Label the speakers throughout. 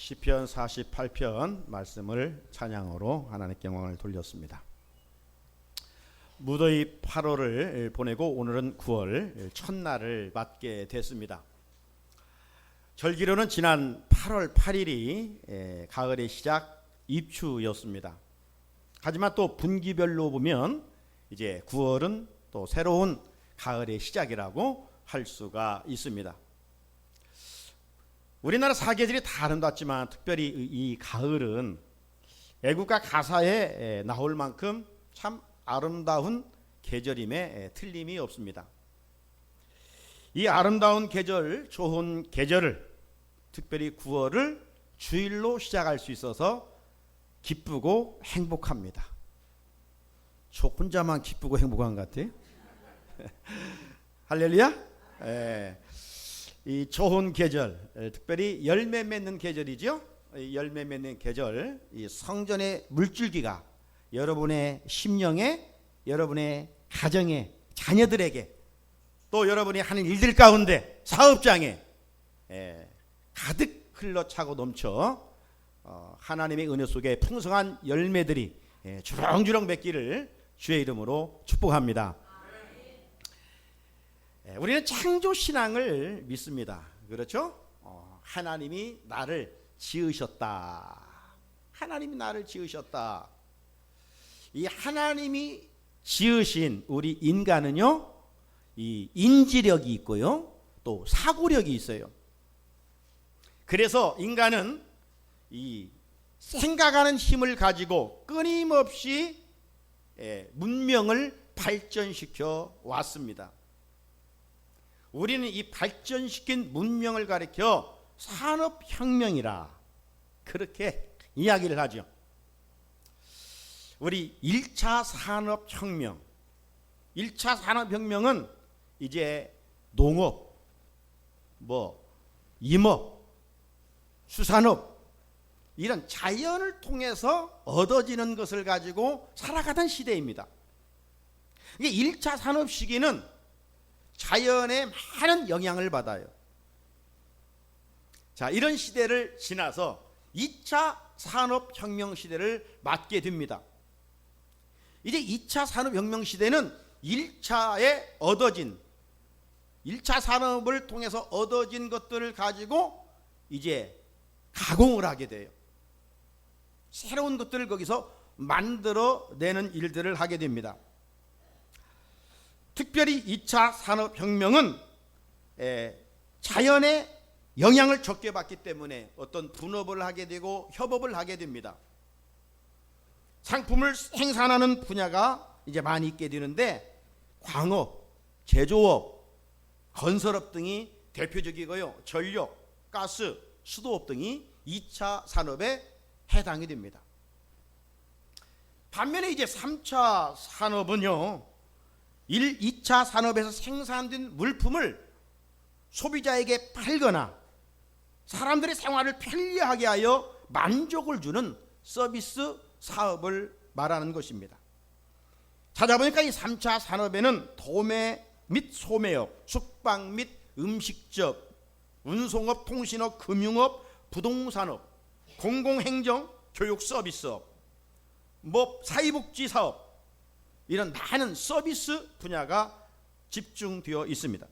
Speaker 1: 시편 48편 말씀을 찬양으로 하나님께 영광을 돌렸습니다. 무더위 8월을 보내고 오늘은 9월 첫날을 맞게 됐습니다. 절기로는 지난 8월 8일이 가을의 시작 입추였습니다. 하지만 또 분기별로 보면 이제 9월은 또 새로운 가을의 시작이라고 할 수가 있습니다. 우리나라 사계절이 다 아름답지만 특별히 이 가을은 애국가 가사에 나올 만큼 참 아름다운 계절임에 틀림이 없습니다. 이 아름다운 계절, 좋은 계절을 특별히 9월을 주일로 시작할 수 있어서 기쁘고 행복합니다. 저 혼자만 기쁘고 행복한 것 같아요. 할렐루야. 이 좋은 계절, 특별히 열매 맺는 계절이죠. 열매 맺는 계절, 이 성전의 물줄기가 여러분의 심령에, 여러분의 가정에, 자녀들에게, 또 여러분이 하는 일들 가운데 사업장에 가득 흘러차고 넘쳐 하나님의 은혜 속에 풍성한 열매들이 주렁주렁 맺기를 주의 이름으로 축복합니다. 우리는 창조신앙을 믿습니다. 그렇죠? 하나님이 나를 지으셨다. 하나님이 나를 지으셨다. 이 하나님이 지으신 우리 인간은요, 이 인지력이 있고요, 또 사고력이 있어요. 그래서 인간은 이 생각하는 힘을 가지고 끊임없이 문명을 발전시켜 왔습니다. 우리는 이 발전시킨 문명을 가리켜 산업혁명이라 그렇게 이야기를 하죠. 우리 1차 산업혁명, 1차 산업혁명은 이제 농업, 임업, 수산업 이런 자연을 통해서 얻어지는 것을 가지고 살아가던 시대입니다. 이게 1차 산업 시기는 자연의 많은 영향을 받아요. 자, 이런 시대를 지나서 2차 산업혁명 시대를 맞게 됩니다. 이제 2차 산업혁명 시대는 1차에 얻어진 1차 산업을 통해서 얻어진 것들을 가지고 이제 가공을 하게 돼요. 새로운 것들을 거기서 만들어내는 일들을 하게 됩니다. 특별히 2차 산업혁명은 자연의 영향을 적게 받기 때문에 어떤 분업을 하게 되고 협업을 하게 됩니다. 상품을 생산하는 분야가 이제 많이 있게 되는데 광업, 제조업, 건설업 등이 대표적이고요. 전력, 가스, 수도업 등이 2차 산업에 해당이 됩니다. 반면에 이제 3차 산업은요, 2차 산업에서 생산된 물품을 소비자에게 팔거나 사람들의 생활을 편리하게 하여 만족을 주는 서비스 사업을 말하는 것입니다. 찾아보니까 이 3차 산업에는 도매 및 소매업, 숙박 및 음식점, 운송업, 통신업, 금융업, 부동산업, 공공행정, 교육 서비스업, 사회복지 사업 이런 많은 서비스 분야가 집중되어 있습니다.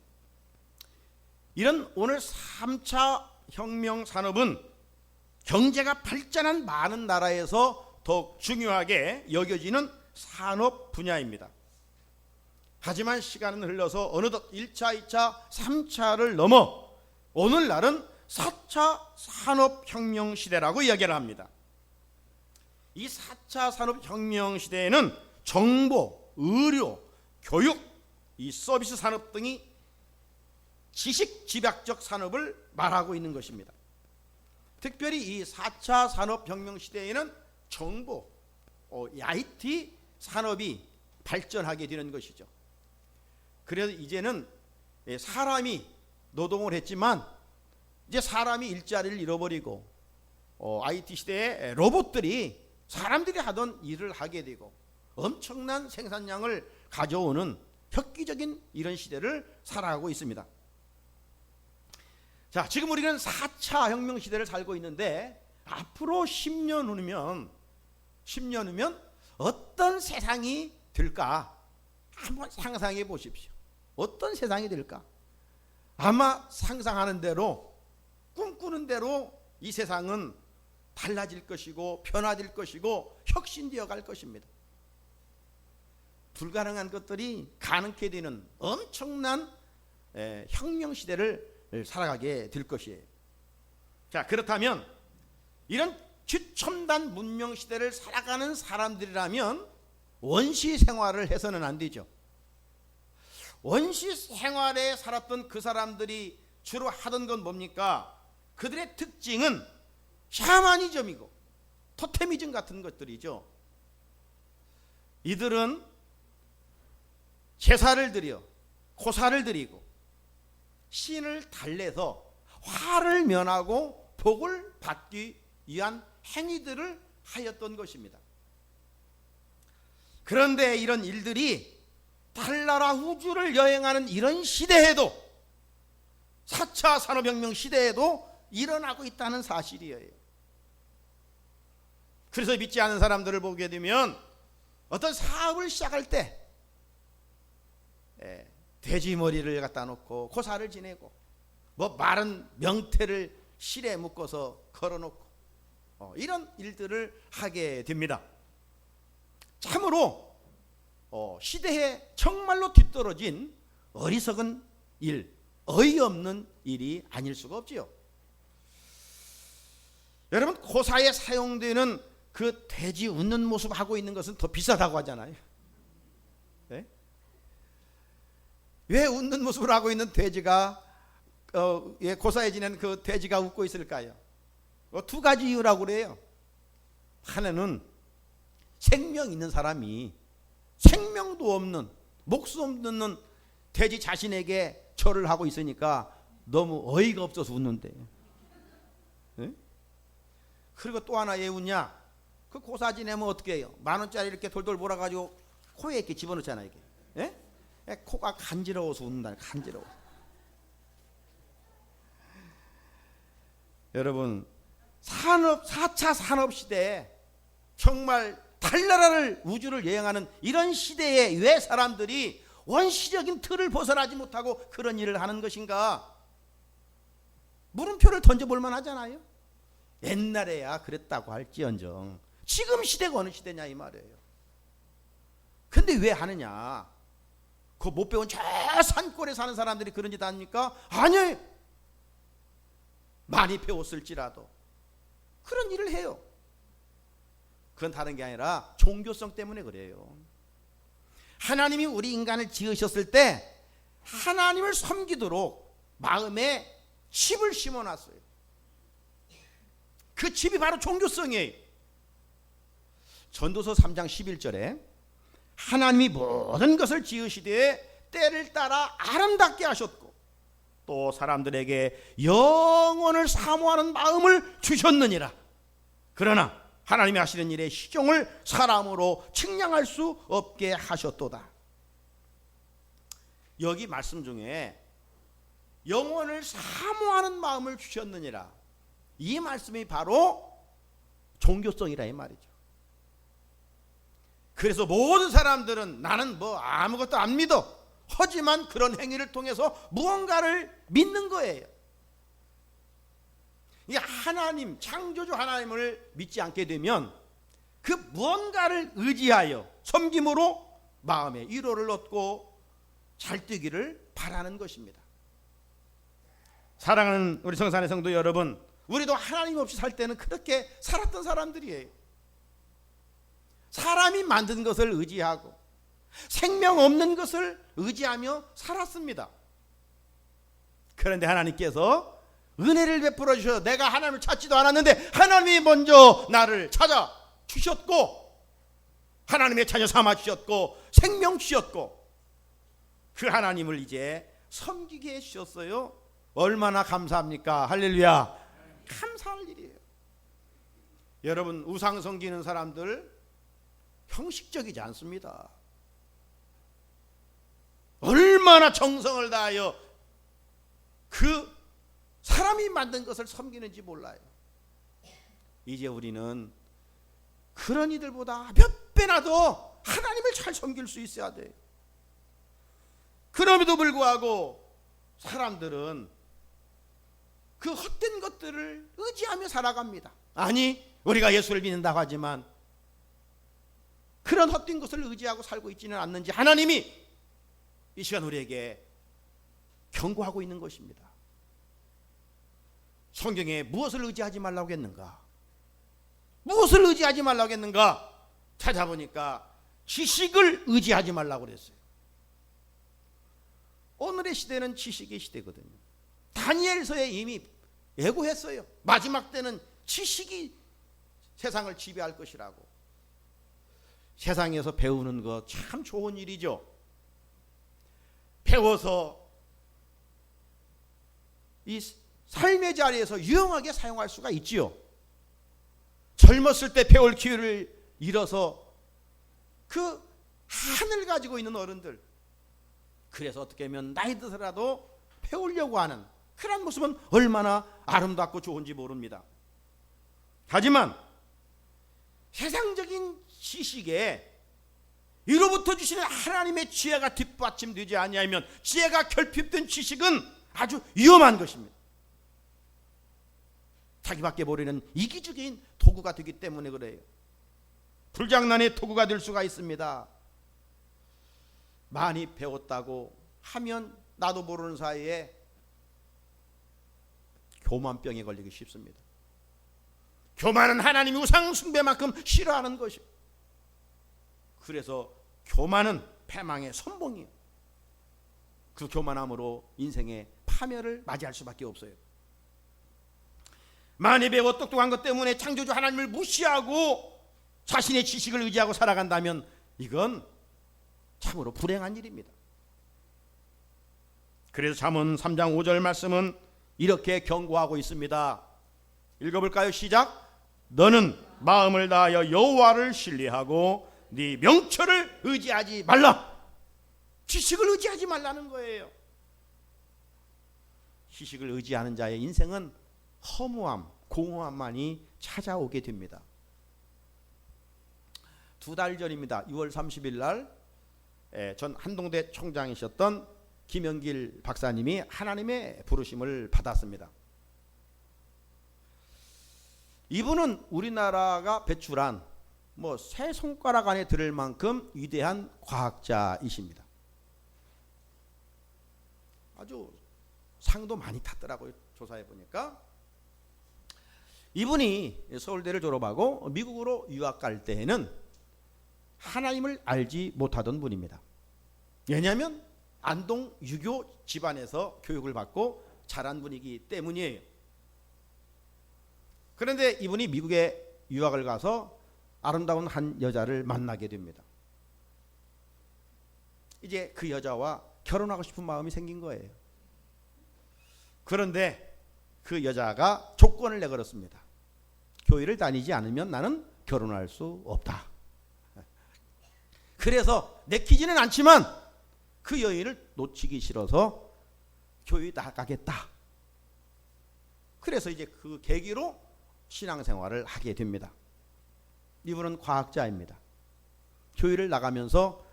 Speaker 1: 이런 오늘 3차 혁명 산업은 경제가 발전한 많은 나라에서 더욱 중요하게 여겨지는 산업 분야입니다. 하지만 시간은 흘러서 어느덧 1차, 2차, 3차를 넘어 오늘날은 4차 산업혁명 시대라고 이야기를 합니다. 이 4차 산업혁명 시대에는 정보, 의료, 교육, 이 서비스 산업 등이 지식 집약적 산업을 말하고 있는 것입니다. 특별히 이 4차 산업혁명 시대에는 정보, IT 산업이 발전하게 되는 것이죠. 그래서 이제는 사람이 노동을 했지만 이제 사람이 일자리를 잃어버리고 IT 시대에 로봇들이 사람들이 하던 일을 하게 되고 엄청난 생산량을 가져오는 획기적인 이런 시대를 살아가고 있습니다. 자, 지금 우리는 4차 혁명 시대를 살고 있는데 앞으로 10년 후면 어떤 세상이 될까 한번 상상해 보십시오. 어떤 세상이 될까? 아마 상상하는 대로, 꿈꾸는 대로 이 세상은 달라질 것이고 변화될 것이고 혁신되어 갈 것입니다. 불가능한 것들이 가능케 되는 엄청난 혁명 시대를 살아가게 될 것이에요. 자, 그렇다면 이런 최첨단 문명 시대를 살아가는 사람들이라면 원시 생활을 해서는 안 되죠. 원시 생활에 살았던 그 사람들이 주로 하던 건 뭡니까? 그들의 특징은 샤머니즘이고 토테미즘 같은 것들이죠. 이들은 제사를 드려 고사를 드리고 신을 달래서 화를 면하고 복을 받기 위한 행위들을 하였던 것입니다. 그런데 이런 일들이 달나라 우주를 여행하는 이런 시대에도, 4차 산업혁명 시대에도 일어나고 있다는 사실이에요. 그래서 믿지 않는 사람들을 보게 되면 어떤 사업을 시작할 때 돼지 머리를 갖다 놓고 고사를 지내고 마른 명태를 실에 묶어서 걸어놓고 이런 일들을 하게 됩니다. 참으로 시대에 정말로 뒤떨어진 어리석은 일, 어이없는 일이 아닐 수가 없지요. 여러분, 고사에 사용되는 그 돼지 웃는 모습 하고 있는 것은 더 비싸다고 하잖아요. 네? 왜 웃는 모습을 하고 있는 돼지가 고사에 지낸 그 돼지가 웃고 있을까요? 두 가지 이유라고 그래요. 하나는 생명 있는 사람이 생명도 없는, 목숨 없는 돼지 자신에게 절을 하고 있으니까 너무 어이가 없어서 웃는데. 네? 그리고 또 하나 왜 웃냐? 그 고사 지내면 어떻게 해요? 10,000원짜리 이렇게 돌돌 몰아가지고 코에 이렇게 집어넣잖아요. 이게. 네? 코가 간지러워서 웃는다. 간지러워. 여러분, 4차 산업시대에 정말 달나라를 우주를 여행하는 이런 시대에 왜 사람들이 원시적인 틀을 벗어나지 못하고 그런 일을 하는 것인가? 물음표를 던져볼 만하잖아요. 옛날에야 그랬다고 할지언정 지금 시대가 어느 시대냐 이 말이에요. 근데 왜 하느냐? 그 못 배운 저 산골에 사는 사람들이 그런 짓 아닙니까? 아니, 많이 배웠을지라도 그런 일을 해요. 그건 다른 게 아니라 종교성 때문에 그래요. 하나님이 우리 인간을 지으셨을 때 하나님을 섬기도록 마음에 칩을 심어놨어요. 그 칩이 바로 종교성이에요. 전도서 3장 11절에 하나님이 모든 것을 지으시되 때를 따라 아름답게 하셨고 또 사람들에게 영원을 사모하는 마음을 주셨느니라. 그러나 하나님이 하시는 일의 시종을 사람으로 측량할 수 없게 하셨도다. 여기 말씀 중에 영원을 사모하는 마음을 주셨느니라, 이 말씀이 바로 종교성이라 이 말이죠. 그래서 모든 사람들은 나는 아무것도 안 믿어, 하지만 그런 행위를 통해서 무언가를 믿는 거예요. 이 하나님, 창조주 하나님을 믿지 않게 되면 그 무언가를 의지하여 섬김으로 마음의 위로를 얻고 잘 되기를 바라는 것입니다. 사랑하는 우리 성산의 성도 여러분, 우리도 하나님 없이 살 때는 그렇게 살았던 사람들이에요. 사람이 만든 것을 의지하고 생명 없는 것을 의지하며 살았습니다. 그런데 하나님께서 은혜를 베풀어 주셔서 내가 하나님을 찾지도 않았는데 하나님이 먼저 나를 찾아 주셨고 하나님의 자녀 삼아 주셨고 생명 주셨고 그 하나님을 이제 섬기게 해주셨어요. 얼마나 감사합니까? 할렐루야. 감사할 일이에요. 여러분, 우상 섬기는 사람들 형식적이지 않습니다. 얼마나 정성을 다하여 그 사람이 만든 것을 섬기는지 몰라요. 이제 우리는 그런 이들보다 몇 배나 더 하나님을 잘 섬길 수 있어야 돼. 그럼에도 불구하고 사람들은 그 헛된 것들을 의지하며 살아갑니다. 아니, 우리가 예수를 믿는다고 하지만 그런 헛된 것을 의지하고 살고 있지는 않는지 하나님이 이 시간 우리에게 경고하고 있는 것입니다. 성경에 무엇을 의지하지 말라고 했는가? 무엇을 의지하지 말라고 했는가? 찾아보니까 지식을 의지하지 말라고 그랬어요. 오늘의 시대는 지식의 시대거든요. 다니엘서에 이미 예고했어요. 마지막 때는 지식이 세상을 지배할 것이라고. 세상에서 배우는 거 참 좋은 일이죠. 배워서 이 삶의 자리에서 유용하게 사용할 수가 있지요. 젊었을 때 배울 기회를 잃어서 그 한을 가지고 있는 어른들, 그래서 어떻게 하면 나이 들어서라도 배우려고 하는 그런 모습은 얼마나 아름답고 좋은지 모릅니다. 하지만 세상적인 지식에 이로부터 주시는 하나님의 지혜가 뒷받침되지 아니하면 지혜가 결핍된 지식은 아주 위험한 것입니다. 자기밖에 모르는 이기적인 도구가 되기 때문에 그래요. 불장난의 도구가 될 수가 있습니다. 많이 배웠다고 하면 나도 모르는 사이에 교만병에 걸리기 쉽습니다. 교만은 하나님이 우상 숭배만큼 싫어하는 것이에요. 그래서 교만은 패망의 선봉이에요. 그 교만함으로 인생의 파멸을 맞이할 수밖에 없어요. 많이 배워 똑똑한 것 때문에 창조주 하나님을 무시하고 자신의 지식을 의지하고 살아간다면 이건 참으로 불행한 일입니다. 그래서 잠언 3장 5절 말씀은 이렇게 경고하고 있습니다. 읽어볼까요? 시작. 너는 마음을 다하여 여호와를 신뢰하고 네 명철을 의지하지 말라. 지식을 의지하지 말라는 거예요. 지식을 의지하는 자의 인생은 허무함, 공허함만이 찾아오게 됩니다. 2달 전입니다. 6월 30일 날 전 한동대 총장이셨던 김영길 박사님이 하나님의 부르심을 받았습니다. 이분은 우리나라가 배출한 세 손가락 안에 들을 만큼 위대한 과학자이십니다. 아주 상도 많이 탔더라고요. 조사해 보니까. 이분이 서울대를 졸업하고 미국으로 유학 갈 때에는 하나님을 알지 못하던 분입니다. 왜냐하면 안동 유교 집안에서 교육을 받고 자란 분이기 때문이에요. 그런데 이분이 미국에 유학을 가서 아름다운 한 여자를 만나게 됩니다. 이제 그 여자와 결혼하고 싶은 마음이 생긴 거예요. 그런데 그 여자가 조건을 내걸었습니다. 교회를 다니지 않으면 나는 결혼할 수 없다. 그래서 내키지는 않지만 그 여인을 놓치기 싫어서 교회 나가겠다. 그래서 이제 그 계기로 신앙생활을 하게 됩니다. 이분은 과학자입니다. 교회를 나가면서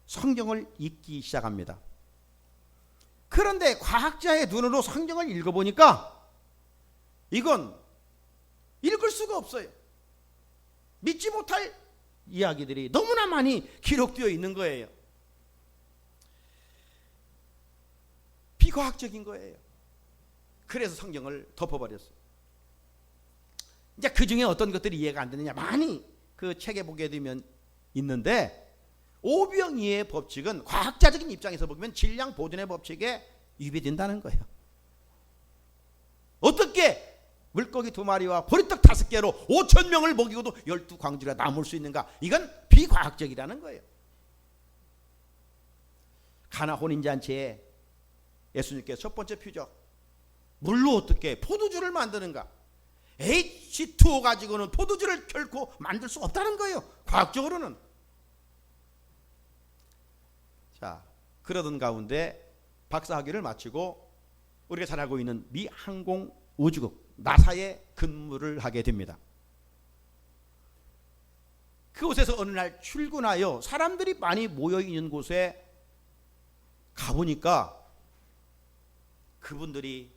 Speaker 1: 성경을 읽기 시작합니다. 그런데 과학자의 눈으로 성경을 읽어보니까 이건 읽을 수가 없어요. 믿지 못할 이야기들이 너무나 많이 기록되어 있는 거예요. 비과학적인 거예요. 그래서 성경을 덮어버렸어요. 이제 그 중에 어떤 것들이 이해가 안 되느냐 많이 그 책에 보게 되면 있는데 오병이의 법칙은 과학자적인 입장에서 보면 질량 보존의 법칙에 위배된다는 거예요. 어떻게 물고기 2마리와 보리떡 5개로 5,000명을 먹이고도 12광주가 남을 수 있는가? 이건 비과학적이라는 거예요. 가나 혼인잔치에 예수님께서 첫 번째 표적, 물로 어떻게 포도주를 만드는가? H2O 가지고는 포도주를 결코 만들 수 없다는 거예요. 과학적으로는. 자, 그러던 가운데 박사학위를 마치고 우리가 잘 알고 있는 미 항공우주국 나사에 근무를 하게 됩니다. 그곳에서 어느 날 출근하여 사람들이 많이 모여 있는 곳에 가보니까 그분들이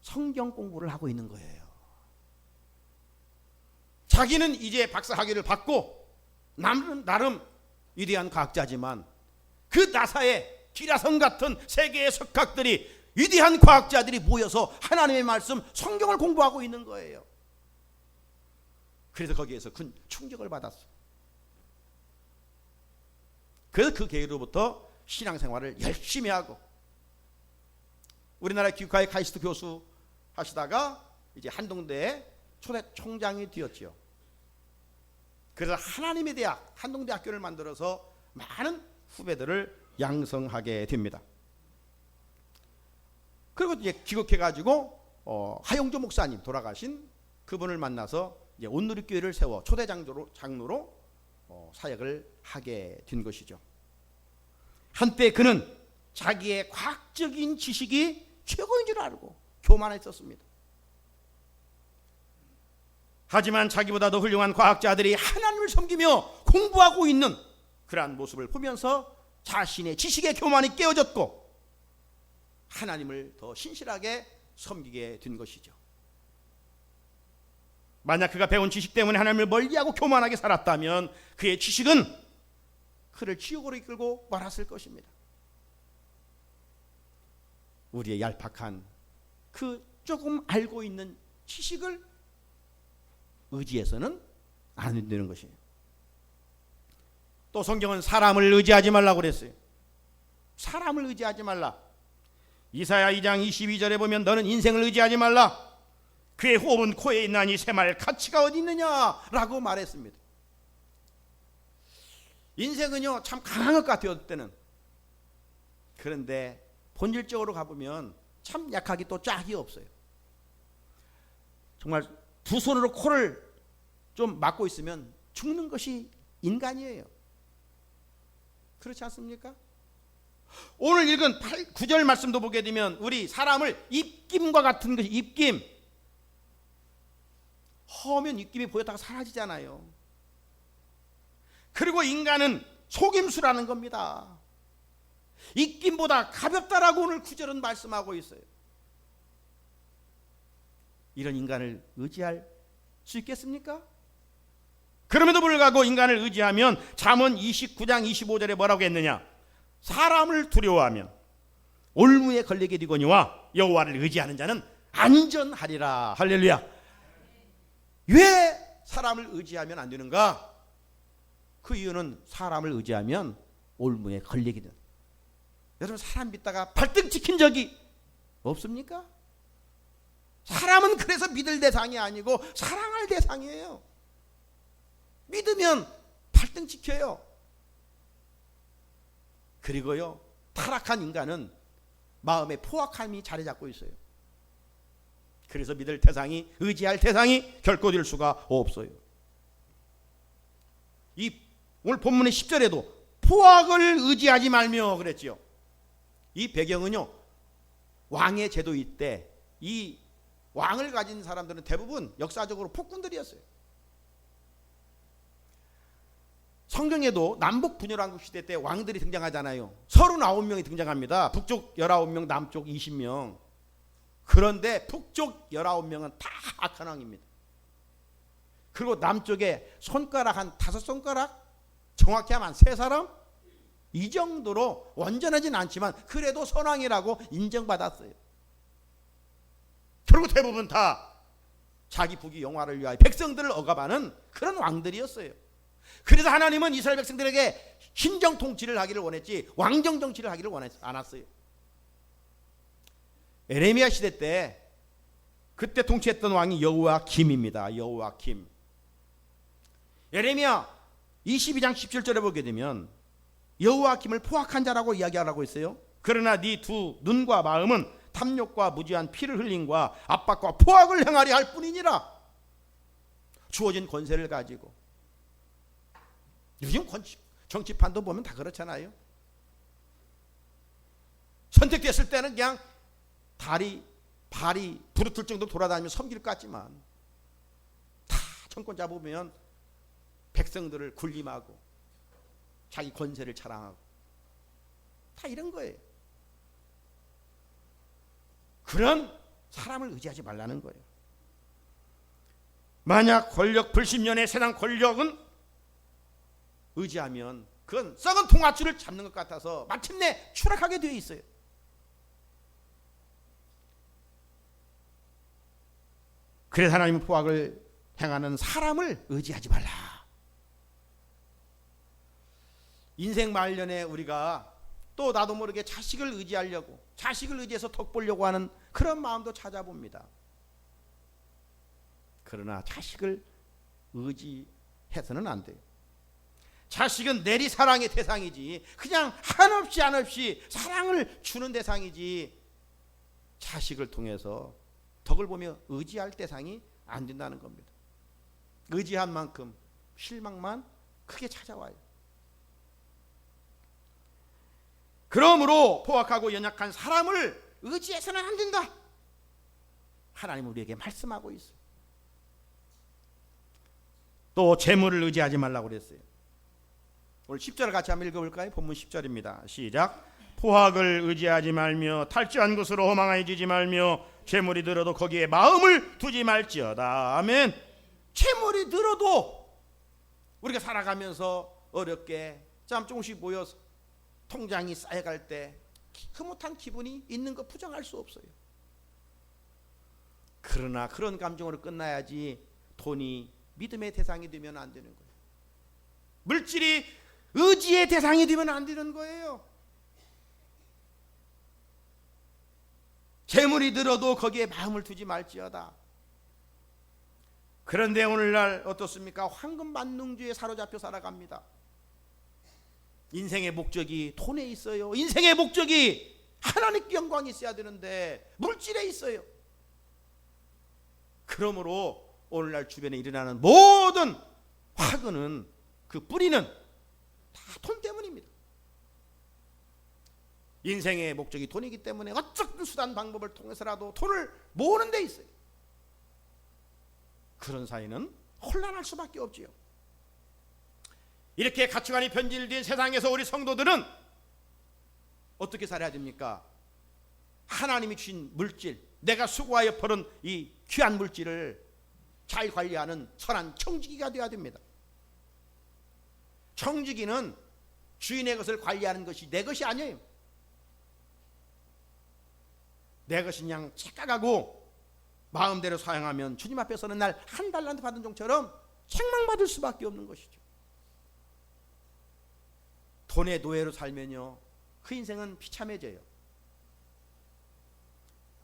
Speaker 1: 성경 공부를 하고 있는 거예요. 자기는 이제 박사 학위를 받고 나름 위대한 과학자지만 그 나사에 기라성 같은 세계의 석학들이, 위대한 과학자들이 모여서 하나님의 말씀 성경을 공부하고 있는 거예요. 그래서 거기에서 큰 충격을 받았어요. 그래서 그 계기로부터 신앙생활을 열심히 하고 우리나라 기숙과의 카이스트 교수 하시다가 이제 한동대의 초대 총장이 되었지요. 그래서 하나님의 대학 한동대학교를 만들어서 많은 후배들을 양성하게 됩니다. 그리고 이제 귀국해가지고 하용조 목사님 돌아가신 그분을 만나서 이제 온누리교회를 세워 초대 장로로 사역을 하게 된 것이죠. 한때 그는 자기의 과학적인 지식이 최고인 줄 알고 교만했었습니다. 하지만 자기보다 더 훌륭한 과학자들이 하나님을 섬기며 공부하고 있는 그러한 모습을 보면서 자신의 지식의 교만이 깨어졌고 하나님을 더 신실하게 섬기게 된 것이죠. 만약 그가 배운 지식 때문에 하나님을 멀리하고 교만하게 살았다면 그의 지식은 그를 지옥으로 이끌고 말았을 것입니다. 우리의 얄팍한 그 조금 알고 있는 지식을 의지해서는 안 되는 것이에요. 또 성경은 사람을 의지하지 말라고 그랬어요. 사람을 의지하지 말라. 이사야 2장 22절에 보면 너는 인생을 의지하지 말라. 그의 호흡은 코에 있나니 새말 가치가 어디 있느냐라고 말했습니다. 인생은요 참 강한 것 같아요 그때는. 그런데 본질적으로 가보면 참 약하기 또 짝이 없어요. 정말 두 손으로 코를 좀 막고 있으면 죽는 것이 인간이에요. 그렇지 않습니까? 오늘 읽은 9절 말씀도 보게 되면 우리 사람을 입김과 같은 것이 입김. 허면 입김이 보였다가 사라지잖아요. 그리고 인간은 속임수라는 겁니다. 입김보다 가볍다라고 오늘 9절은 말씀하고 있어요. 이런 인간을 의지할 수 있겠습니까? 그럼에도 불구하고 인간을 의지하면 잠언 29장 25절에 뭐라고 했느냐? 사람을 두려워하면 올무에 걸리게 되거니와 여호와를 의지하는 자는 안전하리라. 할렐루야. 왜 사람을 의지하면 안 되는가? 그 이유는 사람을 의지하면 올무에 걸리게 돼. 여러분 사람 믿다가 발등 찍힌 적이 없습니까? 사람은 그래서 믿을 대상이 아니고 사랑할 대상이에요. 믿으면 발등 찍혀요. 그리고요 타락한 인간은 마음에 포악함이 자리 잡고 있어요. 그래서 믿을 대상이, 의지할 대상이 결코 될 수가 없어요. 이 오늘 본문의 10절에도 포악을 의지하지 말며 그랬지요. 이 배경은요 왕의 제도일 때 이 왕을 가진 사람들은 대부분 역사적으로 폭군들이었어요. 성경에도 남북 분열왕국 시대 때 왕들이 등장하잖아요. 39명이 등장합니다. 북쪽 19명, 남쪽 20명. 그런데 북쪽 19명은 다 악한 왕입니다. 그리고 남쪽에 손가락 한 5손가락, 정확히 하면 한 3사람? 이 정도로 완전하진 않지만 그래도 선왕이라고 인정받았어요. 결국 대부분 다 자기 부귀 영화를 위하여 백성들을 억압하는 그런 왕들이었어요. 그래서 하나님은 이스라엘 백성들에게 신정 통치를 하기를 원했지 왕정 정치를 하기를 원하지 않았어요. 에레미야 시대 때 그때 통치했던 왕이 여호야김입니다. 여호야김. 에레미야 22장 17절에 보게 되면 여호야김을 포악한 자라고 이야기하라고 했어요. 그러나 네 두 눈과 마음은 탐욕과 무지한 피를 흘림과 압박과 포악을 행하려 할 뿐이니라. 주어진 권세를 가지고. 요즘 정치판도 보면 다 그렇잖아요. 선택됐을 때는 그냥 발이 부르틀 정도 돌아다니며 섬길 것 같지만 다 정권 잡으면 백성들을 군림하고 자기 권세를 자랑하고 다 이런 거예요. 그런 사람을 의지하지 말라는 거예요. 만약 권력 불신년의 세상 권력은 의지하면 그건 썩은 동아줄을 잡는 것 같아서 마침내 추락하게 되어 있어요. 그래서 하나님은 포악을 행하는 사람을 의지하지 말라. 인생 말년에 우리가 또 나도 모르게 자식을 의지하려고, 자식을 의지해서 덕 보려고 하는 그런 마음도 찾아봅니다. 그러나 자식을 의지해서는 안 돼요. 자식은 내리사랑의 대상이지 그냥 한없이 사랑을 주는 대상이지 자식을 통해서 덕을 보며 의지할 대상이 안 된다는 겁니다. 의지한 만큼 실망만 크게 찾아와요. 그러므로 포악하고 연약한 사람을 의지해서는 안 된다. 하나님은 우리에게 말씀하고 있어요. 또 재물을 의지하지 말라고 그랬어요. 오늘 10절을 같이 한번 읽어볼까요? 본문 10절입니다. 시작. 포악을 의지하지 말며 탈취한 것으로 허망해지지 말며 재물이 들어도 거기에 마음을 두지 말지어다. 아멘. 재물이 들어도 우리가 살아가면서 어렵게 짬 조금씩 모여서 통장이 쌓여갈 때 흐뭇한 기분이 있는 거 부정할 수 없어요. 그러나 그런 감정으로 끝나야지 돈이 믿음의 대상이 되면 안 되는 거예요. 물질이 의지의 대상이 되면 안 되는 거예요. 재물이 들어도 거기에 마음을 두지 말지어다. 그런데 오늘날 어떻습니까? 황금만능주의에 사로잡혀 살아갑니다. 인생의 목적이 돈에 있어요. 인생의 목적이 하나님께 영광이 있어야 되는데 물질에 있어요. 그러므로 오늘날 주변에 일어나는 모든 화근은 그 뿌리는 다 돈 때문입니다. 인생의 목적이 돈이기 때문에 어쨌든 수단 방법을 통해서라도 돈을 모으는 데 있어요. 그런 사이는 혼란할 수밖에 없지요. 이렇게 가치관이 변질된 세상에서 우리 성도들은 어떻게 살아야 됩니까? 하나님이 주신 물질, 내가 수고하여 벌은 이 귀한 물질을 잘 관리하는 선한 청지기가 되어야 됩니다. 청지기는 주인의 것을 관리하는 것이 내 것이 아니에요. 내 것이 그냥 착각하고 마음대로 사용하면 주님 앞에서는 날 한 달란트 받은 종처럼 책망받을 수밖에 없는 것이죠. 돈의 노예로 살면요 그 인생은 비참해져요.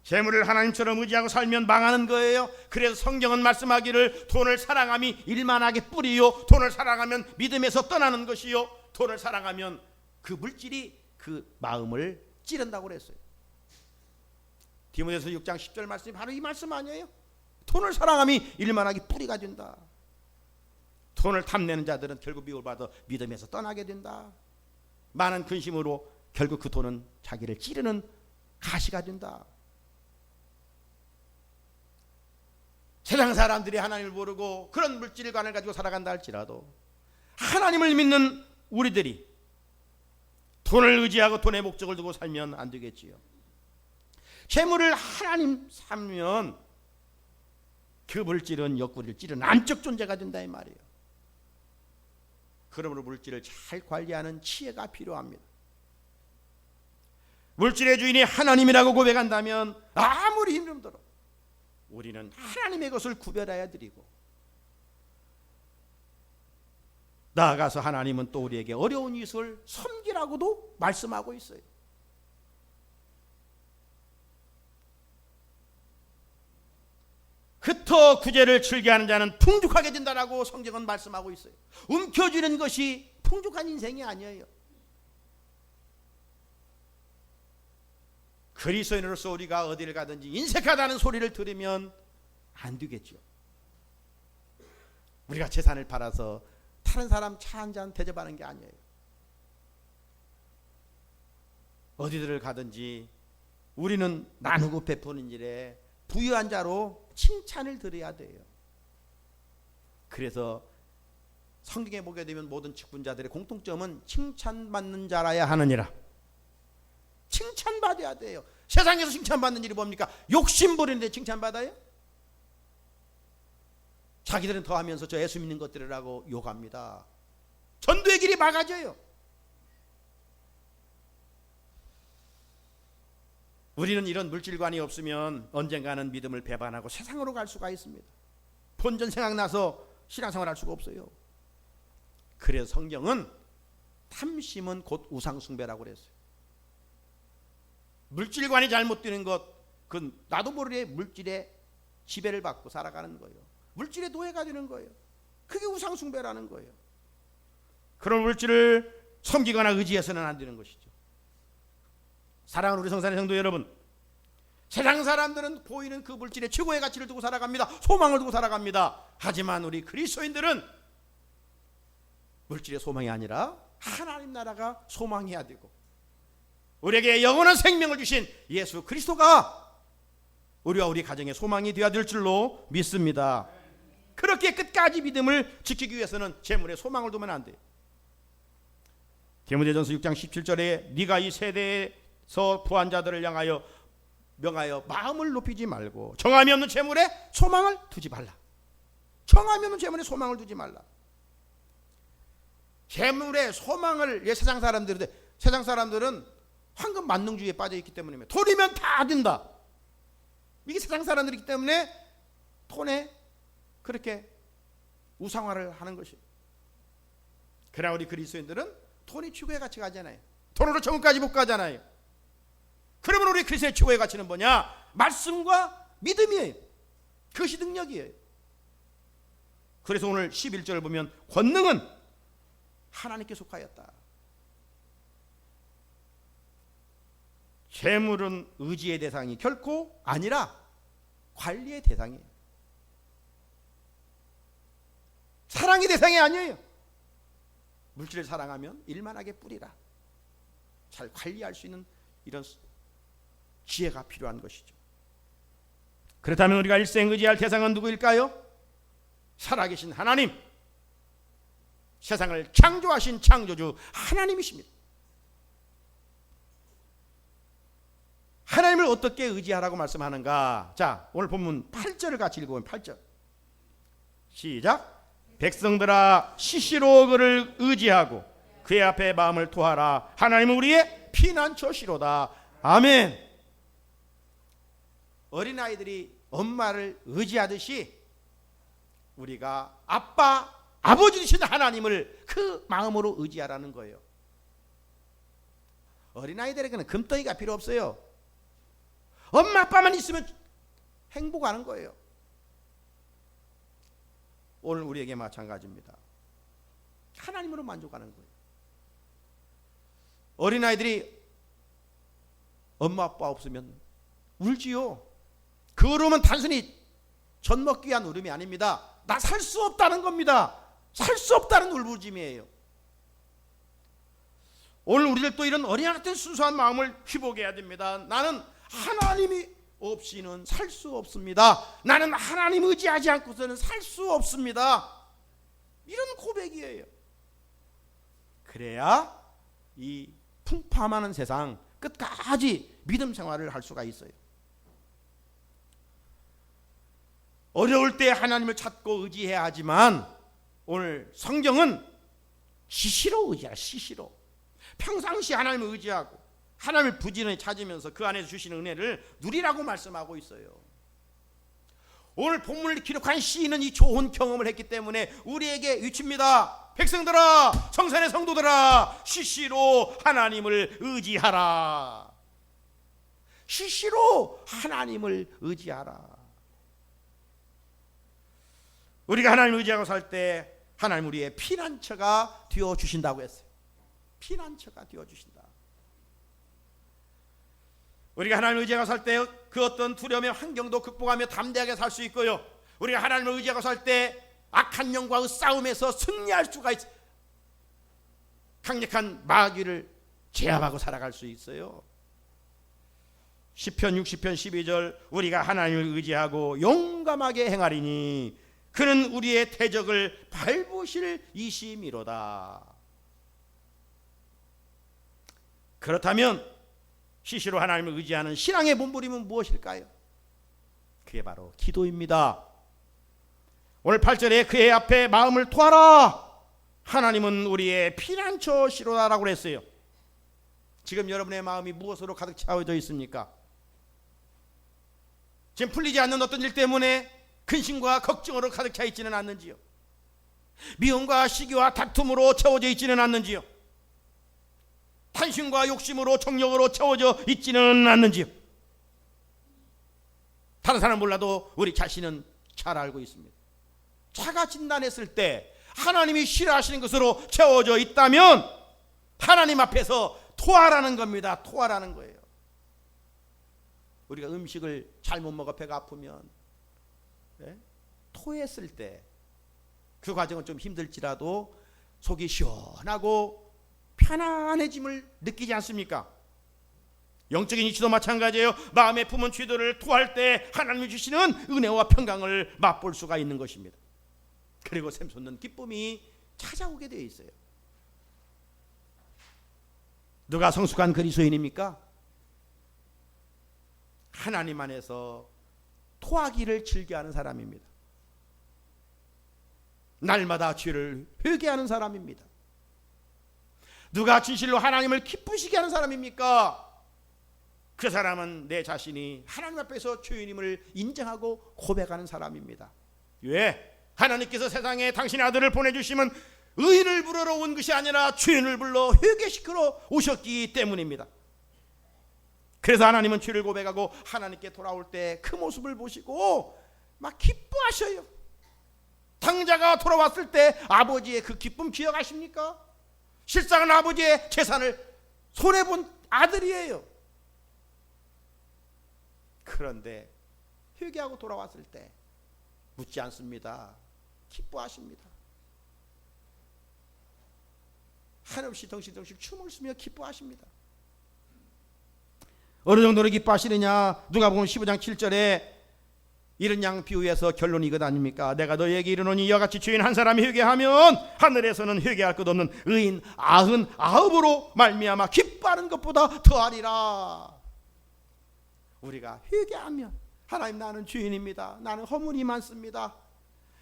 Speaker 1: 재물을 하나님처럼 의지하고 살면 망하는 거예요. 그래서 성경은 말씀하기를 돈을 사랑함이 일만하게 뿌리요 돈을 사랑하면 믿음에서 떠나는 것이요 돈을 사랑하면 그 물질이 그 마음을 찌른다고 그랬어요. 디모데서 6장 10절 말씀이 바로 이 말씀 아니에요? 돈을 사랑함이 일만하게 뿌리가 된다. 돈을 탐내는 자들은 결국 미움을 받아 믿음에서 떠나게 된다. 많은 근심으로 결국 그 돈은 자기를 찌르는 가시가 된다. 세상 사람들이 하나님을 모르고 그런 물질관을 가지고 살아간다 할지라도 하나님을 믿는 우리들이 돈을 의지하고 돈의 목적을 두고 살면 안 되겠지요. 재물을 하나님 삼면 그 물질은 옆구리를 찌르는 안적 존재가 된다 이 말이에요. 그러므로 물질을 잘 관리하는 지혜가 필요합니다. 물질의 주인이 하나님이라고 고백한다면 아무리 힘들도록 우리는 하나님의 것을 구별하여 드리고 나아가서 하나님은 또 우리에게 어려운 이웃을 섬기라고도 말씀하고 있어요. 흩어 구제를 즐겨하는 자는 풍족하게 된다라고 성경은 말씀하고 있어요. 움켜쥐는 것이 풍족한 인생이 아니에요. 그리스도인으로서 우리가 어디를 가든지 인색하다는 소리를 들으면 안 되겠죠. 우리가 재산을 팔아서 다른 사람 차 한 잔 대접하는 게 아니에요. 어디를 가든지 우리는 나누고 베푸는 일에 부유한 자로 칭찬을 드려야 돼요. 그래서 성경에 보게 되면 모든 직분자들의 공통점은 칭찬받는 자라야 하느니라. 칭찬받아야 돼요. 세상에서 칭찬받는 일이 뭡니까? 욕심 부리는데 칭찬받아요? 자기들은 더 하면서 저 예수 믿는 것들이라고 욕합니다. 전도의 길이 막아져요. 우리는 이런 물질관이 없으면 언젠가는 믿음을 배반하고 세상으로 갈 수가 있습니다. 본전 생각나서 신앙생활 할 수가 없어요. 그래서 성경은 탐심은 곧 우상숭배라고 그랬어요. 물질관이 잘못되는 것, 그건 나도 모르게 물질의 지배를 받고 살아가는 거예요. 물질의 노예가 되는 거예요. 그게 우상숭배라는 거예요. 그런 물질을 섬기거나 의지해서는 안 되는 것이죠. 사랑하는 우리 성산의 성도 여러분, 세상 사람들은 보이는 그 물질의 최고의 가치를 두고 살아갑니다. 소망을 두고 살아갑니다. 하지만 우리 그리스도인들은 물질의 소망이 아니라 하나님 나라가 소망해야 되고, 우리에게 영원한 생명을 주신 예수 그리스도가 우리와 우리 가정의 소망이 되어야 될 줄로 믿습니다. 그렇게 끝까지 믿음을 지키기 위해서는 재물에 소망을 두면 안 돼요. 디모데전서 6장 17절에 네가 이 세대에서 부한 자들을 명하여 마음을 높이지 말고 정함이 없는 재물에 소망을 두지 말라. 정함이 없는 재물에 소망을 두지 말라. 재물에 소망을 세상 사람들은 황금 만능주의에 빠져 있기 때문에 돈이면 다 된다. 이게 세상 사람들이기 때문에 돈에 그렇게 우상화를 하는 것이에요. 그러나 우리 그리스도인들은 돈이 최고의 가치가 아니잖아요. 돈으로 천국까지 못 가잖아요. 그러면 우리 그리스도의 최고의 가치는 뭐냐? 말씀과 믿음이에요. 그것이 능력이에요. 그래서 오늘 11절을 보면 권능은 하나님께 속하였다. 재물은 의지의 대상이 결코 아니라 관리의 대상이에요. 사랑의 대상이 아니에요. 물질을 사랑하면 일만하게 뿌리라. 잘 관리할 수 있는 이런 지혜가 필요한 것이죠. 그렇다면 우리가 일생 의지할 대상은 누구일까요? 살아계신 하나님, 세상을 창조하신 창조주 하나님이십니다. 하나님을 어떻게 의지하라고 말씀하는가? 자, 오늘 본문 8절을 같이 읽어보면 8절 시작. 백성들아 시시로 그를 의지하고 그의 앞에 마음을 토하라. 하나님은 우리의 피난처시로다. 아멘. 어린아이들이 엄마를 의지하듯이 우리가 아빠, 아버지 되신 하나님을 그 마음으로 의지하라는 거예요. 어린아이들에게는 금덩이가 필요 없어요. 엄마 아빠만 있으면 행복하는 거예요. 오늘 우리에게 마찬가지입니다. 하나님으로 만족하는 거예요. 어린아이들이 엄마 아빠 없으면 울지요. 그 울음은 단순히 젖 먹기 위한 울음이 아닙니다. 나 살 수 없다는 겁니다. 살 수 없다는 울부짖음이에요. 오늘 우리들도 이런 어린아 같은 순수한 마음을 회복해야 됩니다. 나는 하나님이 없이는 살 수 없습니다. 나는 하나님 의지하지 않고서는 살 수 없습니다. 이런 고백이에요. 그래야 이 풍파많은 세상 끝까지 믿음 생활을 할 수가 있어요. 어려울 때 하나님을 찾고 의지해야 하지만 오늘 성경은 시시로 의지하라. 시시로 평상시 하나님을 의지하고 하나님을 부지런히 찾으면서 그 안에서 주시는 은혜를 누리라고 말씀하고 있어요. 오늘 본문을 기록한 시인은 이 좋은 경험을 했기 때문에 우리에게 위칩니다. 백성들아, 성산의 성도들아, 시시로 하나님을 의지하라. 시시로 하나님을 의지하라. 우리가 하나님을 의지하고 살 때 하나님 우리의 피난처가 되어주신다고 했어요. 피난처가 되어주신다. 우리가 하나님을 의지하고 살 때 그 어떤 두려움의 환경도 극복하며 담대하게 살 수 있고요. 우리가 하나님을 의지하고 살 때 악한 영과의 싸움에서 승리할 수가 있어요. 강력한 마귀를 제압하고 살아갈 수 있어요. 시편 60편 12절 우리가 하나님을 의지하고 용감하게 행하리니 그는 우리의 대적을 밟으실 이심이로다. 그렇다면 시시로 하나님을 의지하는 신앙의 몸부림은 무엇일까요? 그게 바로 기도입니다. 오늘 8절에 그의 앞에 마음을 토하라. 하나님은 우리의 피난처시로다라고 그랬어요. 지금 여러분의 마음이 무엇으로 가득 채워져 있습니까? 지금 풀리지 않는 어떤 일 때문에 근심과 걱정으로 가득 차 있지는 않는지요? 미움과 시기와 다툼으로 채워져 있지는 않는지요? 탐심과 욕심으로 정욕으로 채워져 있지는 않는지요? 다른 사람 몰라도 우리 자신은 잘 알고 있습니다. 자가 진단했을 때 하나님이 싫어하시는 것으로 채워져 있다면 하나님 앞에서 토하라는 겁니다. 토하라는 거예요. 우리가 음식을 잘못 먹어 배가 아프면 토했을 때 그 과정은 좀 힘들지라도 속이 시원하고 편안해짐을 느끼지 않습니까? 영적인 이치도 마찬가지예요. 마음에 품은 죄들을 토할 때 하나님이 주시는 은혜와 평강을 맛볼 수가 있는 것입니다. 그리고 샘솟는 기쁨이 찾아오게 되어 있어요. 누가 성숙한 그리스도인입니까? 하나님 안에서 토하기를 즐겨하는 사람입니다. 날마다 죄를 회개하는 사람입니다. 누가 진실로 하나님을 기쁘시게 하는 사람입니까? 그 사람은 내 자신이 하나님 앞에서 죄인임을 인정하고 고백하는 사람입니다. 왜? 하나님께서 세상에 당신의 아들을 보내주시면 의인을 부르러 온 것이 아니라 죄인을 불러 회개시키러 오셨기 때문입니다. 그래서 하나님은 죄를 고백하고 하나님께 돌아올 때 그 모습을 보시고 막 기뻐하셔요. 당자가 돌아왔을 때 아버지의 그 기쁨 기억하십니까? 실상은 아버지의 재산을 손해본 아들이에요. 그런데 회개하고 돌아왔을 때 묻지 않습니다. 기뻐하십니다. 한없이 덩실덩실 춤을 추며 기뻐하십니다. 어느 정도로 기뻐하시느냐? 누가복음 15장 7절에 이른 양 비유에서 결론이 이것 아닙니까? 내가 너희에게 이르노니 이와 같이 죄인 한 사람이 회개하면 하늘에서는 회개할 것 없는 의인 99으로 말미암아 기뻐하는 것보다 더하리라. 우리가 회개하면 하나님 나는 죄인입니다. 나는 허물이 많습니다.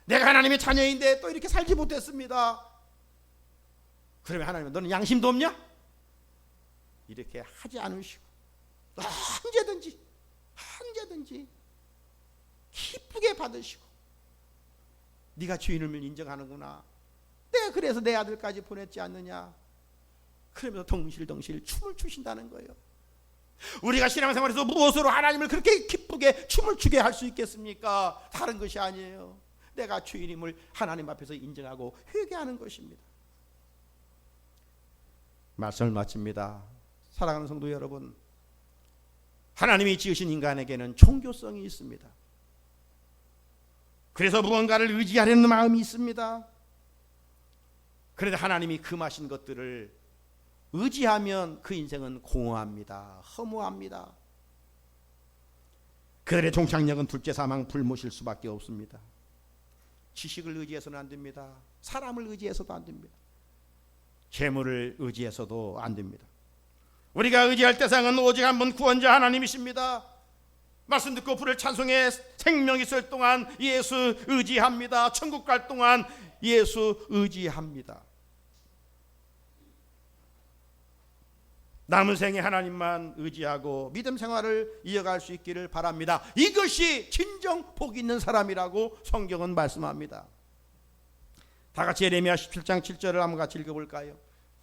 Speaker 1: 내가 하나님의 자녀인데 또 이렇게 살지 못했습니다. 그러면 하나님은 너는 양심도 없냐? 이렇게 하지 않으시고 언제든지 기쁘게 받으시고 네가 주인을 인정하는구나. 내가 그래서 내 아들까지 보냈지 않느냐. 그러면서 덩실덩실 춤을 추신다는 거예요. 우리가 신앙생활에서 무엇으로 하나님을 그렇게 기쁘게 춤을 추게 할 수 있겠습니까? 다른 것이 아니에요. 내가 주인임을 하나님 앞에서 인정하고 회개하는 것입니다. 말씀을 마칩니다. 사랑하는 성도 여러분, 하나님이 지으신 인간에게는 종교성이 있습니다. 그래서 무언가를 의지하려는 마음이 있습니다. 그런데 하나님이 금하신 것들을 의지하면 그 인생은 공허합니다. 허무합니다. 그들의 종착역은 둘째 사망 불못일 수밖에 없습니다. 지식을 의지해서는 안 됩니다. 사람을 의지해서도 안 됩니다. 재물을 의지해서도 안 됩니다. 우리가 의지할 대상은 오직 한 분 구원자 하나님이십니다. 말씀 듣고 불을 찬송해 생명 있을 동안 예수 의지합니다. 천국 갈 동안 예수 의지합니다. 남은 생에 하나님만 의지하고 믿음 생활을 이어갈 수 있기를 바랍니다. 이것이 진정 복 있는 사람이라고 성경은 말씀합니다. 다 같이 예레미야 17장 7절을 한번 같이 읽어볼까요?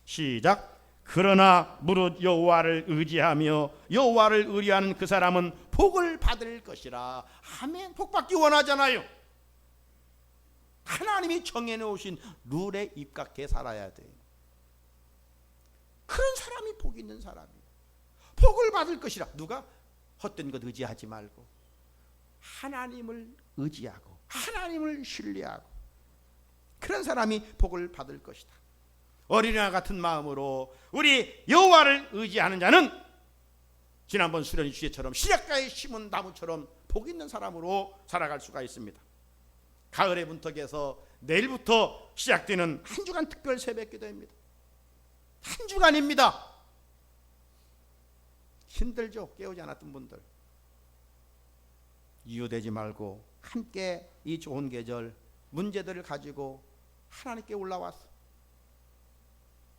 Speaker 1: 시작. 그러나 무릇 여호와를 의지하며 여호와를 의뢰하는 그 사람은 복을 받을 것이라. 아멘. 복 받기 원하잖아요. 하나님이 정해놓으신 룰에 입각해 살아야 돼요. 그런 사람이 복 있는 사람이에요. 복을 받을 것이라. 누가? 헛된 것 의지하지 말고 하나님을 의지하고 하나님을 신뢰하고 그런 사람이 복을 받을 것이다. 어린아이 같은 마음으로 우리 여호와를 의지하는 자는 지난번 수련의 주제처럼 시냇가에 심은 나무처럼 복 있는 사람으로 살아갈 수가 있습니다. 가을의 문턱에서 내일부터 시작되는 한 주간 특별 새벽 기도입니다. 한 주간입니다. 힘들죠? 깨우지 않았던 분들. 이유되지 말고 함께 이 좋은 계절 문제들을 가지고 하나님께 올라와서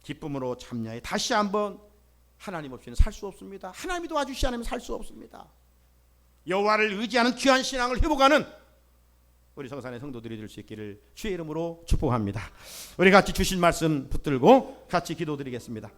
Speaker 1: 기쁨으로 참여해 다시 한번 하나님 없이는 살 수 없습니다. 하나님이 도와주시지 않으면 살 수 없습니다. 여호와를 의지하는 귀한 신앙을 회복하는 우리 성산의 성도들이 될 수 있기를 주의 이름으로 축복합니다. 우리 같이 주신 말씀 붙들고 같이 기도드리겠습니다.